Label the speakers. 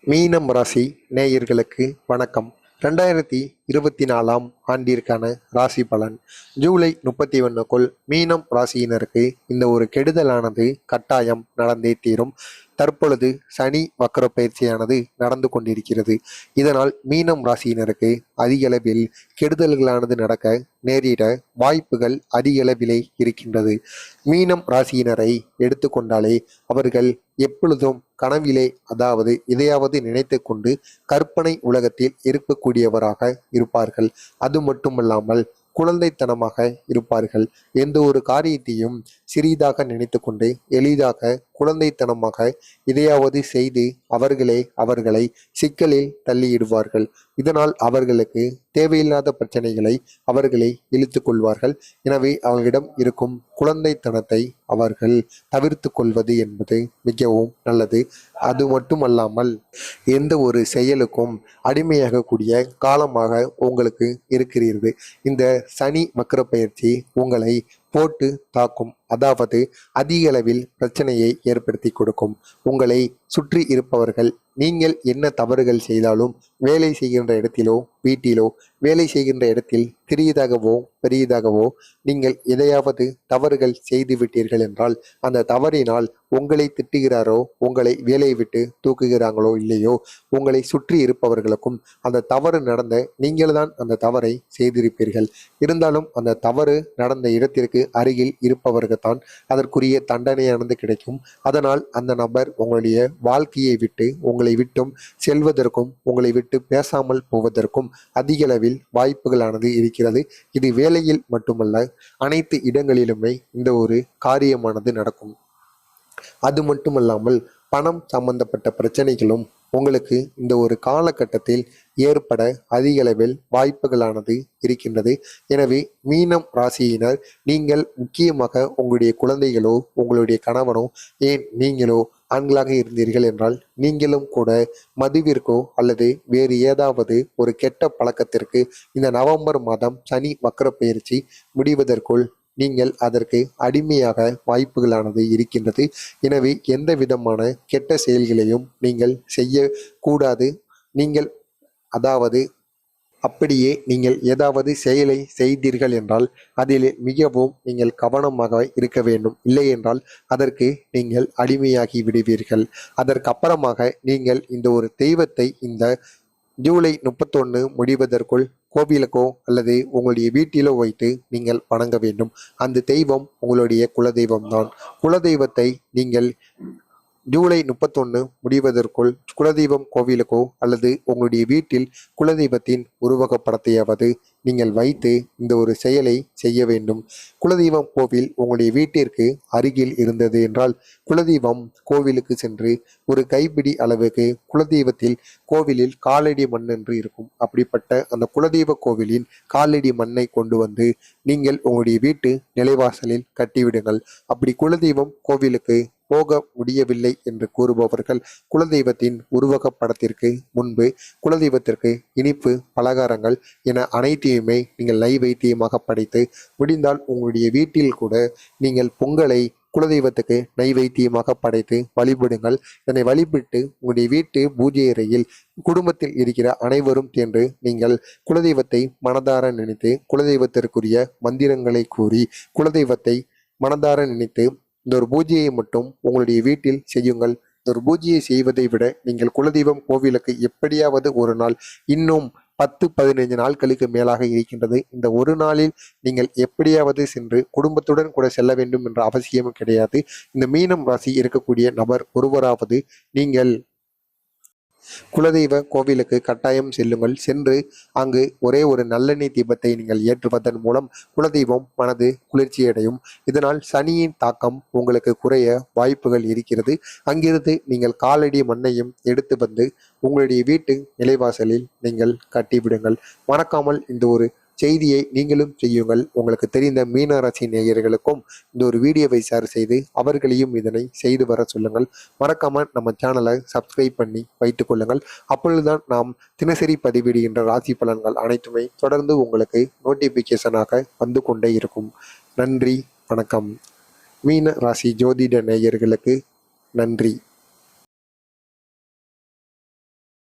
Speaker 1: மீனம் ராசி நேயர்களுக்கு வணக்கம். 2024ஆம் ஆண்டிற்கான ராசி பலன் ஜூலை 31க்குள் மீனம் ராசியினருக்கு இந்த ஒரு கெடுதலானது கட்டாயம் நடந்தே தீரும். தற்பொழுது சனி வக்கர பயிற்சியானது நடந்து கொண்டிருக்கிறது. இதனால் மீனம் ராசியினருக்கு அதிகளவில் கெடுதல்களானது நடக்க நேரிட வாய்ப்புகள் அதிகளவிலே இருக்கின்றது. மீனம் ராசியினரை எடுத்துக்கொண்டாலே அவர்கள் எப்பொழுதும் கனவிலே, அதாவது எதையாவது நினைத்து கொண்டு கற்பனை உலகத்தில் இருக்கக்கூடியவராக இருப்பார்கள். அது மட்டுமல்லாமல் குழந்தைத்தனமாக இருப்பார்கள். எந்த ஒரு காரியத்தையும் சிறிதாக நினைத்து கொண்டு எளிதாக குழந்தைத்தனமாக எதையாவது செய்து அவர்களை சிக்கலில் தள்ளியிடுவார்கள். இதனால் அவர்களுக்கு தேவையில்லாத பிரச்சனைகளை அவர்களே இழுத்து கொள்வார்கள். எனவே அவர்களிடம் இருக்கும் குழந்தைத்தனத்தை அவர்கள் தவிர்த்து கொள்வது என்பது மிகவும் நல்லது. அது மட்டுமல்லாமல் எந்த ஒரு செயலுக்கும் அடிமையாகக்கூடிய காலமாக உங்களுக்கு இருக்கிறீர்கள். இந்த சனி வக்கர பயிற்சி உங்களை போட்டு தாக்கும், அதாவது அதிக அளவில் பிரச்சனையை ஏற்படுத்தி கொடுக்கும். உங்களை சுற்றி இருப்பவர்கள் நீங்கள் என்ன தவறுகள் செய்தாலும் வேலை செய்கின்ற இடத்திலோ வீட்டிலோ வேலை செய்கின்ற இடத்தில் சிறியதாகவோ பெரியதாகவோ நீங்கள் எதையாவது தவறுகள் செய்து விட்டீர்கள் என்றால் அந்த தவறினால் உங்களை திட்டுகிறாரோ உங்களை வேலையை விட்டு தூக்குகிறாங்களோ இல்லையோ, உங்களை சுற்றி இருப்பவர்களுக்கும் அந்த தவறு நடந்த நீங்கள் தான் அந்த தவறை செய்திருப்பீர்கள். இருந்தாலும் அந்த தவறு நடந்த இடத்திற்கு அருகில் இருப்பவர்கள் தான் அதற்குரிய தண்டனையானது கிடைக்கும். அதனால் அந்த நபர் உங்களுடைய வாழ்க்கையை விட்டு உங்களை விட்டும் செல்வதற்கும் உங்களை விட்டு பேசாமல் போவதற்கும் அதிக அளவில் வாய்ப்புகளானது இருக்கிறது. இது வேலையில் மட்டுமல்ல, அனைத்து இடங்களிலுமே இந்த ஒரு காரியமானது நடக்கும். அது மட்டுமல்லாமல் பணம் சம்பந்தப்பட்ட பிரச்சனைகளும் உங்களுக்கு இந்த ஒரு காலகட்டத்தில் ஏற்பட அதிக அளவில் வாய்ப்புகளானது இருக்கின்றது. எனவே மீனம் ராசியினர் நீங்கள் முக்கியமாக உங்களுடைய குழந்தைகளோ உங்களுடைய கணவனோ ஏன் நீங்களோ ஆண்களாக இருந்தீர்கள் என்றால் நீங்களும் கூட மதுவிற்கோ அல்லது வேறு ஏதாவது ஒரு கெட்ட பழக்கத்திற்கு இந்த நவம்பர் மாதம் சனி வக்கர பயிற்சி முடிவதற்குள் நீங்கள் அதற்கு அடிமையாக வாய்ப்புகளானது இருக்கின்றது. எனவே எந்த விதமான கெட்ட செயல்களையும் நீங்கள் செய்யக்கூடாது. நீங்கள் அதாவது அப்படியே நீங்கள் ஏதாவது செயலை செய்தீர்கள் என்றால் அதில் மிகவும் நீங்கள் கவனமாக இருக்க வேண்டும். இல்லை என்றால் அதற்கு நீங்கள் அடிமையாகி விடுவீர்கள். அதற்கப்புறமாக நீங்கள் இந்த ஒரு தெய்வத்தை இந்த ஜூலை 31 முடிவதற்குள் கோவிலுக்கோ அல்லது உங்களுடைய வீட்டிலோ வைத்து நீங்கள் வணங்க வேண்டும். அந்த தெய்வம் உங்களுடைய குலதெய்வம்தான். குலதெய்வத்தை நீங்கள் ஜூலை 31 முடிவதற்குள் குலதெய்வம் கோவிலுக்கோ அல்லது உங்களுடைய வீட்டில் குலதெய்வத்தின் உருவகப்படத்தையாவது நீங்கள் வைத்து இந்த ஒரு செயலை செய்ய வேண்டும். குலதெய்வம் கோவில் உங்களுடைய வீட்டிற்கு அருகில் இருந்தது என்றால் குலதெய்வம் கோவிலுக்கு சென்று ஒரு கைப்பிடி அளவுக்கு குலதெய்வத்தில் கோவிலில் காலடி மண் என்று இருக்கும். அப்படிப்பட்ட அந்த குலதெய்வ கோவிலின் காலடி மண்ணை கொண்டு வந்து நீங்கள் உங்களுடைய வீட்டு நிலைவாசலில் கட்டிவிடுங்கள். அப்படி குலதெய்வம் கோவிலுக்கு போக முடியவில்லை என்று கூறுபவர்கள் குலதெய்வத்தின் உருவக படத்திற்கு முன்பு குலதெய்வத்திற்கு இனிப்பு பலகாரங்கள் என அனைத்தையுமே நீங்கள் நைவேத்தியமாக படைத்து முடிந்தால் உங்களுடைய வீட்டில் கூட நீங்கள் பொங்கலை குலதெய்வத்துக்கு நைவேத்தியமாக படைத்து வழிபடுங்கள். இதனை வழிபட்டு உங்களுடைய வீட்டு பூஜை அறையில் குடும்பத்தில் இருக்கிற அனைவரும் சென்று நீங்கள் குலதெய்வத்தை மனதார நினைத்து குலதெய்வத்திற்குரிய மந்திரங்களை கூறி குலதெய்வத்தை மனதார நினைத்து இந்த ஒரு பூஜையை மட்டும் உங்களுடைய வீட்டில் செய்யுங்கள். இந்த ஒரு பூஜையை செய்வதை விட நீங்கள் குலதெய்வம் கோவிலுக்கு எப்படியாவது ஒரு நாள், இன்னும் 10-15 நாட்களுக்கு மேலாக இருக்கின்றது, இந்த ஒரு நாளில் நீங்கள் எப்படியாவது சென்று குடும்பத்துடன் கூட செல்ல வேண்டும் என்ற அவசியமும் கிடையாது. இந்த மீனம் ராசி இருக்கக்கூடிய நபர் ஒருவராவது நீங்கள் குலதெய்வ கோவிலுக்கு கட்டாயம் செல்லுங்கள். சென்று அங்கு ஒரே ஒரு நல்லெண்ணெய் தீபத்தை நீங்கள் ஏற்றுவதன் மூலம் குலதெய்வம் மனது குளிர்ச்சியடையும். இதனால் சனியின் தாக்கம் உங்களுக்கு குறைய வாய்ப்புகள் இருக்கிறது. அங்கிருந்து நீங்கள் காலடி மண்ணையும் எடுத்து வந்து உங்களுடைய வீட்டு நிலைவாசலில் நீங்கள் கட்டிவிடுங்கள். மறக்காமல் இந்த ஒரு செய்தியை நீங்களும் செய்யுங்கள். உங்களுக்கு தெரிந்த மீனராசி நேயர்களுக்கும் இந்த ஒரு வீடியோவை ஷேர் செய்து அவர்களையும் இதனை செய்து வர சொல்லுங்கள். மறக்காம நம்ம சேனலை சப்ஸ்கிரைப் பண்ணி வைத்துக் கொள்ளுங்கள். அப்பொழுதுதான் நாம் தினசரி பதிவிடுகின்ற ராசி பலன்கள் அனைத்துமே தொடர்ந்து உங்களுக்கு நோட்டிபிகேஷனாக வந்து கொண்டே இருக்கும். நன்றி, வணக்கம். மீன ராசி ஜோதிட நேயர்களுக்கு நன்றி.